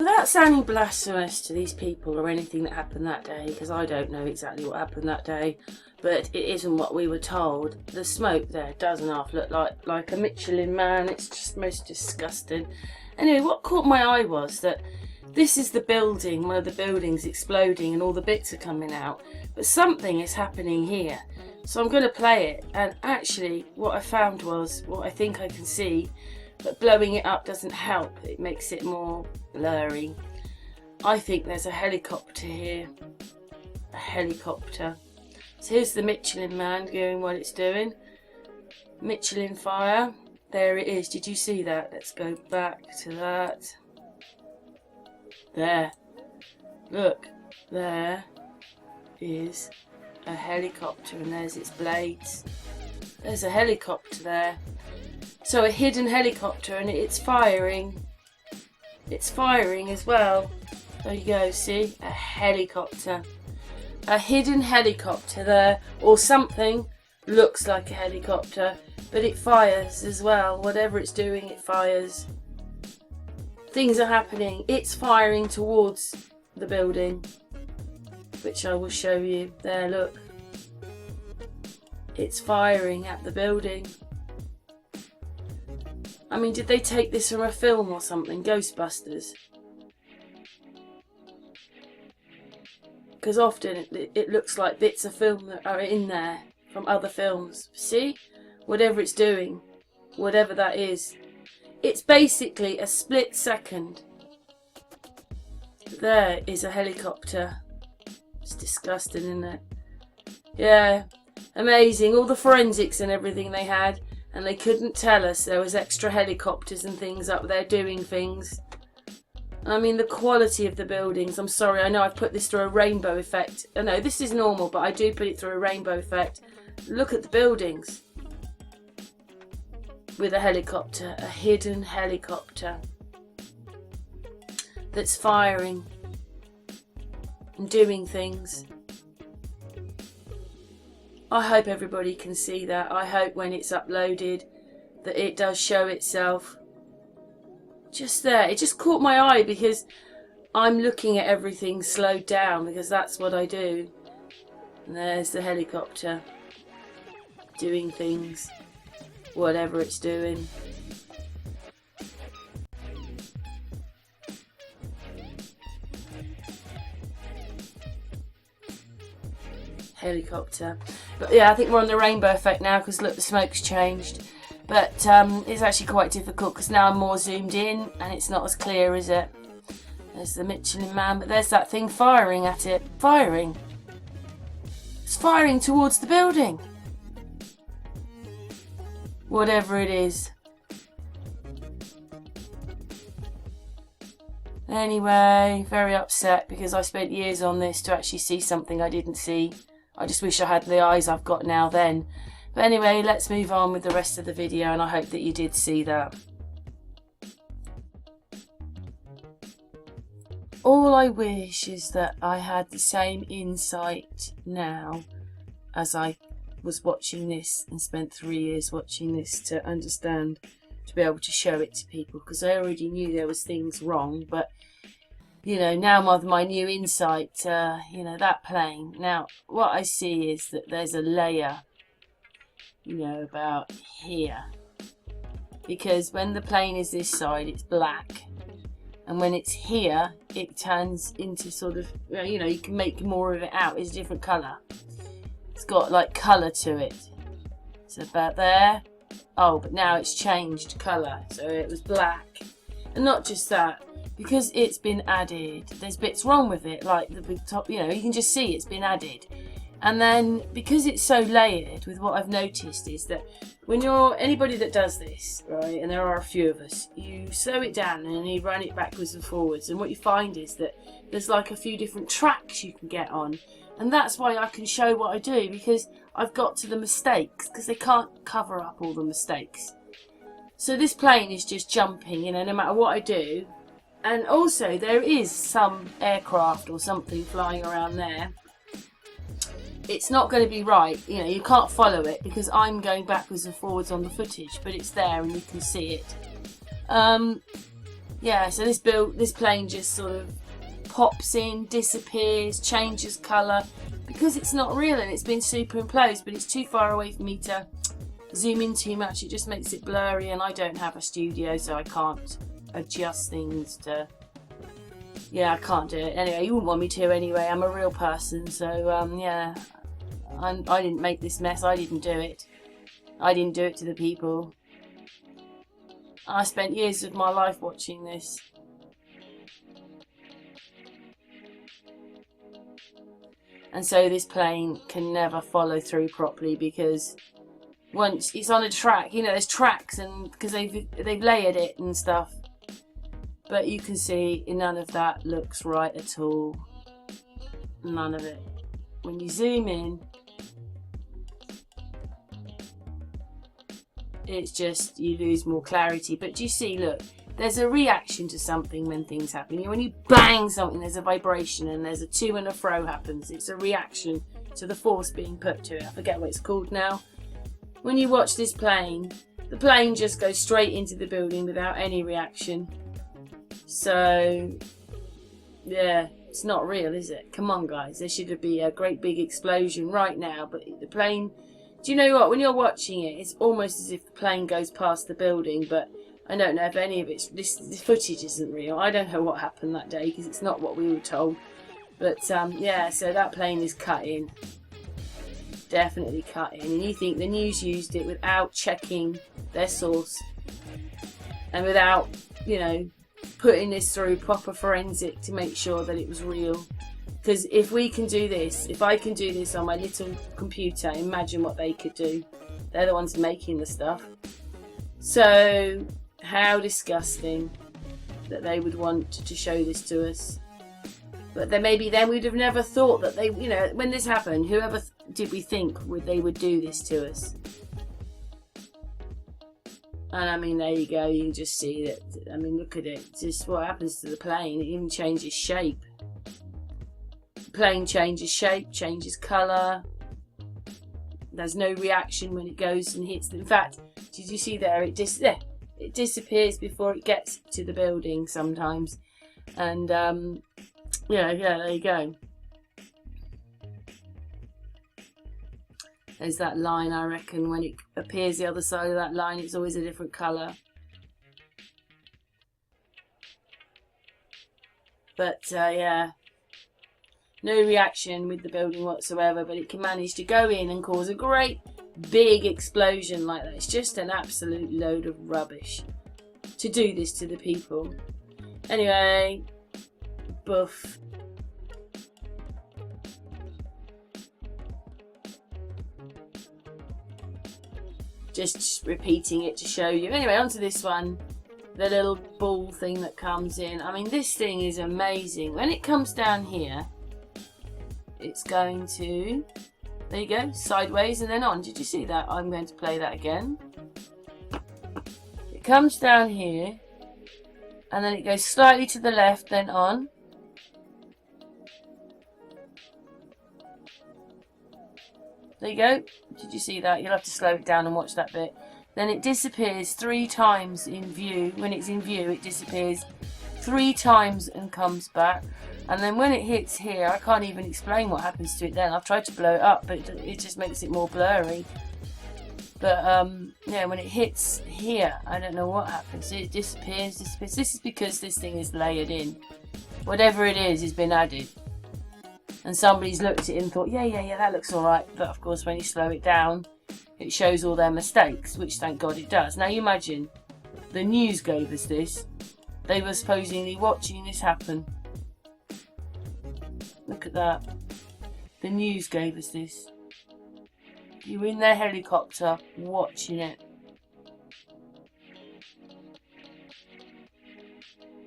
without sounding blasphemous to these people or anything that happened that day, because I don't know exactly what happened that day, but it isn't what we were told. The smoke there doesn't half look like a Michelin man. It's just most disgusting. Anyway, what caught my eye was that this is the building, one of the buildings exploding and all the bits are coming out, but something is happening here. So I'm going to play it, and actually what I found was what I think I can see, but blowing it up doesn't help. It makes it more blurry. I think there's a helicopter here. A helicopter. So here's the Michelin man doing what it's doing. Michelin fire. There it is. Did you see that? Let's go back to that. There. Look. There is a helicopter, and there's its blades. There's a helicopter there. So a hidden helicopter, and it's firing. It's firing as well. There you go, see? A helicopter. A hidden helicopter there, or something looks like a helicopter, but it fires as well. Whatever it's doing, it fires. Things are happening. It's firing towards the building, which I will show you. There, look. It's firing at the building. I mean, did they take this from a film or something? Ghostbusters? Because often it looks like bits of film that are in there from other films. See? Whatever it's doing, whatever that is. It's basically a split second. There is a helicopter. It's disgusting, isn't it? Yeah, amazing. All the forensics and everything they had, and they couldn't tell us there was extra helicopters and things up there doing things. I mean, the quality of the buildings. I'm sorry, I know I've put this through a rainbow effect. I know this is normal, but I do put it through a rainbow effect. Look at the buildings. With a helicopter, a hidden helicopter that's firing and doing things. I hope everybody can see that. I hope when it's uploaded that it does show itself. Just there. It just caught my eye because I'm looking at everything slowed down, because that's what I do. And there's the helicopter doing things, whatever it's doing. Helicopter. But yeah, I think we're on the rainbow effect now, because look, the smoke's changed. But it's actually quite difficult because now I'm more zoomed in and it's not as clear, is it? There's the Michelin man, but there's that thing firing at it. Firing. It's firing towards the building. Whatever it is. Anyway, very upset because I spent years on this to actually see something I didn't see. I just wish I had the eyes I've got now then. But anyway, let's move on with the rest of the video, and I hope that you did see that. All I wish is that I had the same insight now as I was watching this and spent 3 years watching this to understand, to be able to show it to people, because I already knew there was things wrong, but you know, now with my new insight, you know, that plane. Now, what I see is that there's a layer, you know, about here. Because when the plane is this side, it's black. And when it's here, it turns into sort of, you know, you can make more of it out. It's a different colour. It's got like colour to it. So about there. Oh, but now it's changed colour. So it was black. And not just that. Because it's been added, there's bits wrong with it, like the big top, you know, you can just see it's been added. And then, because it's so layered, with what I've noticed is that when you're, anybody that does this, right, and there are a few of us, you slow it down and you run it backwards and forwards, and what you find is that there's like a few different tracks you can get on. And that's why I can show what I do, because I've got to the mistakes, because they can't cover up all the mistakes. So this plane is just jumping, you know, no matter what I do. And also there is some aircraft or something flying around there. It's not going to be right, you know, you can't follow it because I'm going backwards and forwards on the footage, but it's there and you can see it. yeah, so this plane just sort of pops in, disappears, changes colour, because it's not real and it's been superimposed, but it's too far away for me to zoom in too much. It just makes it blurry, and I don't have a studio, so I can't adjust things to... Yeah, I can't do it. Anyway, you wouldn't want me to anyway. I'm a real person, so yeah. I didn't make this mess. I didn't do it. I didn't do it to the people. I spent years of my life watching this. And so this plane can never follow through properly, because once it's on a track, you know, there's tracks, and because they've layered it and stuff. But you can see none of that looks right at all. None of it. When you zoom in, it's just, you lose more clarity. But do you see, look, there's a reaction to something when things happen. When you bang something, there's a vibration, and there's a to and a fro happens. It's a reaction to the force being put to it. I forget what it's called now. When you watch this plane, the plane just goes straight into the building without any reaction. So, yeah, it's not real, is it? Come on, guys. There should be a great big explosion right now. But the plane... Do you know what? When you're watching it, it's almost as if the plane goes past the building. But I don't know if any of it's... This footage isn't real. I don't know what happened that day, because it's not what we were told. But, yeah, so that plane is cut in. Definitely cut in. And you think the news used it without checking their source. And without, you know... putting this through proper forensic to make sure that it was real. Because if we can do this, if I can do this on my little computer, imagine what they could do. They're the ones making the stuff. So how disgusting that they would want to show this to us. But then maybe then we'd have never thought that they, you know, when this happened, whoever did we think they would do this to us? And I mean, there you go, you can just see that, I mean, look at it, just what happens to the plane, it even changes shape. The plane changes shape, changes colour. There's no reaction when it goes and hits, in fact, did you see there, it disappears before it gets to the building sometimes. And, yeah, there you go. There's that line, I reckon, when it appears the other side of that line, it's always a different colour. But, yeah, no reaction with the building whatsoever, but it can manage to go in and cause a great big explosion like that. It's just an absolute load of rubbish to do this to the people. Anyway, boof. Just repeating it to show you. Anyway, onto this one. The little ball thing that comes in. I mean, this thing is amazing. When it comes down here, it's going to... There you go. Sideways and then on. Did you see that? I'm going to play that again. It comes down here. And then it goes slightly to the left, then on. There you go. Did you see that? You'll have to slow it down and watch that bit. Then it disappears 3 times in view. When it's in view, it disappears 3 times and comes back. And then when it hits here, I can't even explain what happens to it then. I've tried to blow it up, but it just makes it more blurry. But, yeah, when it hits here, I don't know what happens. It disappears. This is because this thing is layered in. Whatever it is has been added. And somebody's looked at it and thought, yeah, that looks alright. But of course, when you slow it down, it shows all their mistakes, which thank God it does. Now you imagine, the news gave us this. They were supposedly watching this happen. Look at that. The news gave us this. You were in their helicopter watching it.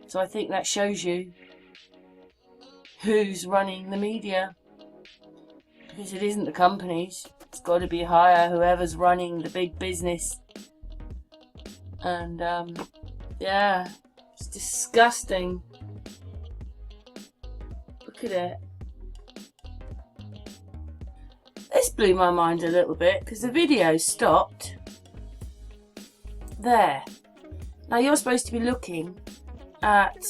So I think that shows you who's running the media, because it isn't the companies. It's got to be higher, whoever's running the big business. And yeah, it's disgusting. Look at it. This blew my mind a little bit because the video stopped there. Now you're supposed to be looking at,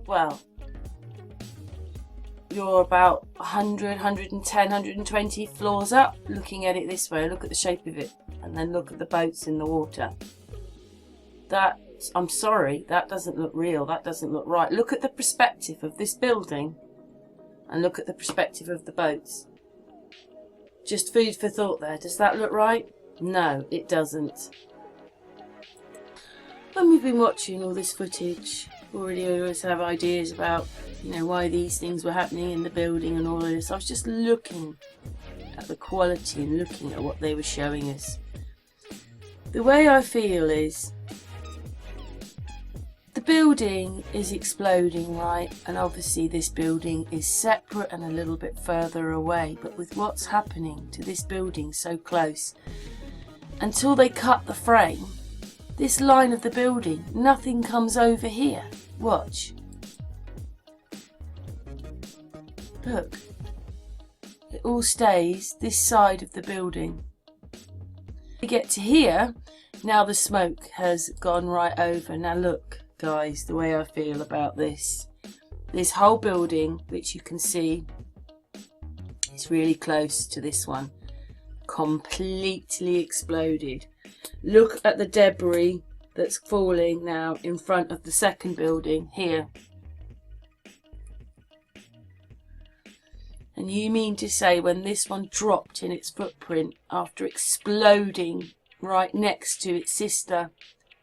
well, you're about 100, 110, 120 floors up. Looking at it this way, look at the shape of it, and then look at the boats in the water. That, I'm sorry, that doesn't look real. That doesn't look right. Look at the perspective of this building and look at the perspective of the boats. Just food for thought there. Does that look right? No, it doesn't. When we've been watching all this footage, already always have ideas about, you know, why these things were happening in the building and all of this. I was just looking at the quality and looking at what they were showing us. The way I feel is the building is exploding, right? And obviously this building is separate and a little bit further away. But with what's happening to this building so close, until they cut the frame, this line of the building, nothing comes over here. Watch. Look. It all stays this side of the building. We get to here, now the smoke has gone right over. Now look, guys, the way I feel about this. This whole building, which you can see, is really close to this one. Completely exploded. Look at the debris that's falling now in front of the second building here. And you mean to say when this one dropped in its footprint after exploding right next to its sister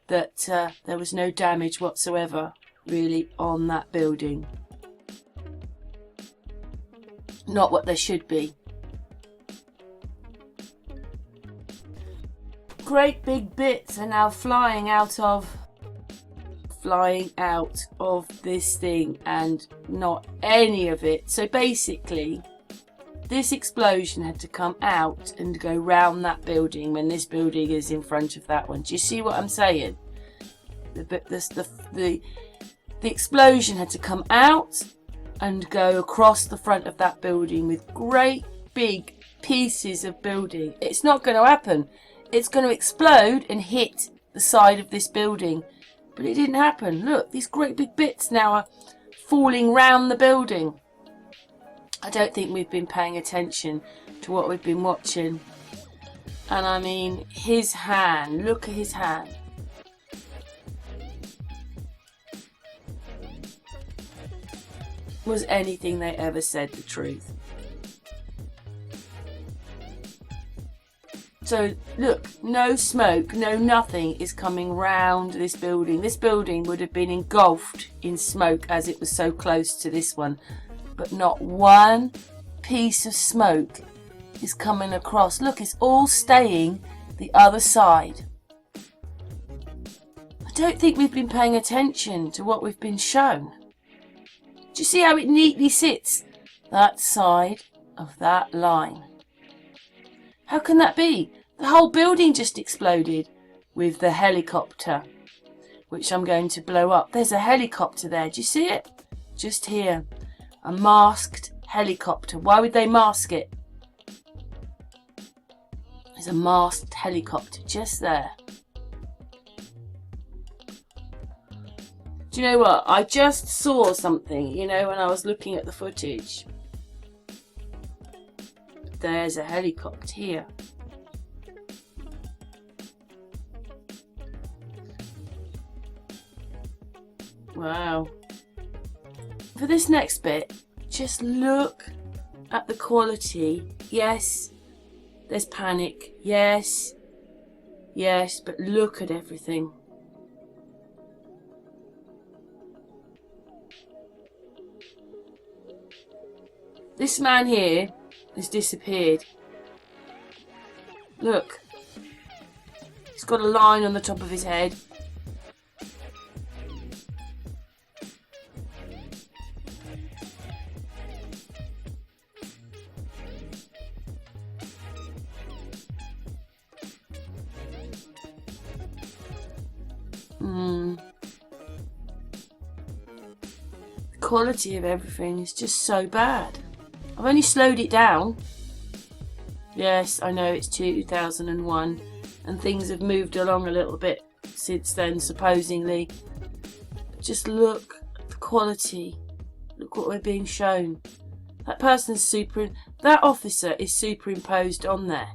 that there was no damage whatsoever really on that building? Not what there should be. Great big bits are now flying out of this thing, and not any of it. So basically this explosion had to come out and go round that building when this building is in front of that one. Do you see what I'm saying? The explosion had to come out and go across the front of that building with great big pieces of building. It's not going to happen. It's going to explode and hit the side of this building. But it didn't happen. Look, these great big bits now are falling round the building. I don't think we've been paying attention to what we've been watching. And I mean, his hand. Look at his hand. Was anything they ever said the truth? So look, no smoke, no nothing is coming round this building. This building would have been engulfed in smoke as it was so close to this one. But not one piece of smoke is coming across. Look, it's all staying the other side. I don't think we've been paying attention to what we've been shown. Do you see how it neatly sits? That side of that line. How can that be? The whole building just exploded with the helicopter, which I'm going to blow up. There's a helicopter there. Do you see it? Just here. A masked helicopter. Why would they mask it? There's a masked helicopter just there. Do you know what? I just saw something, you know, when I was looking at the footage. There's a helicopter here. Wow. For this next bit, just look at the quality. Yes, there's panic. Yes, but look at everything. This man here has disappeared. Look. He's got a line on the top of his head. The quality of everything is just so bad. I've only slowed it down. Yes, I know it's 2001 and things have moved along a little bit since then, supposedly. just look at the quality. Look what we're being shown. That person's that officer is superimposed on there.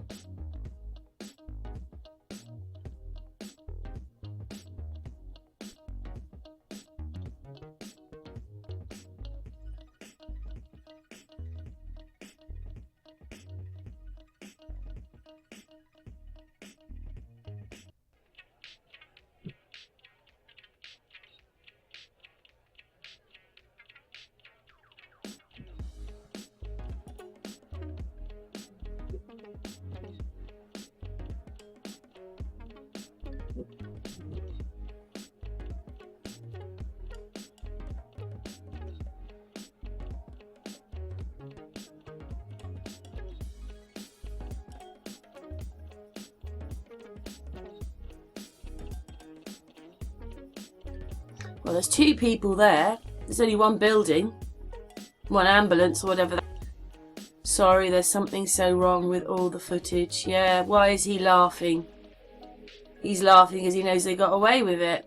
Well, there's 2 people there. There's only 1 building. 1 ambulance or whatever. Sorry, there's something so wrong with all the footage. Yeah, why is he laughing? He's laughing because he knows they got away with it.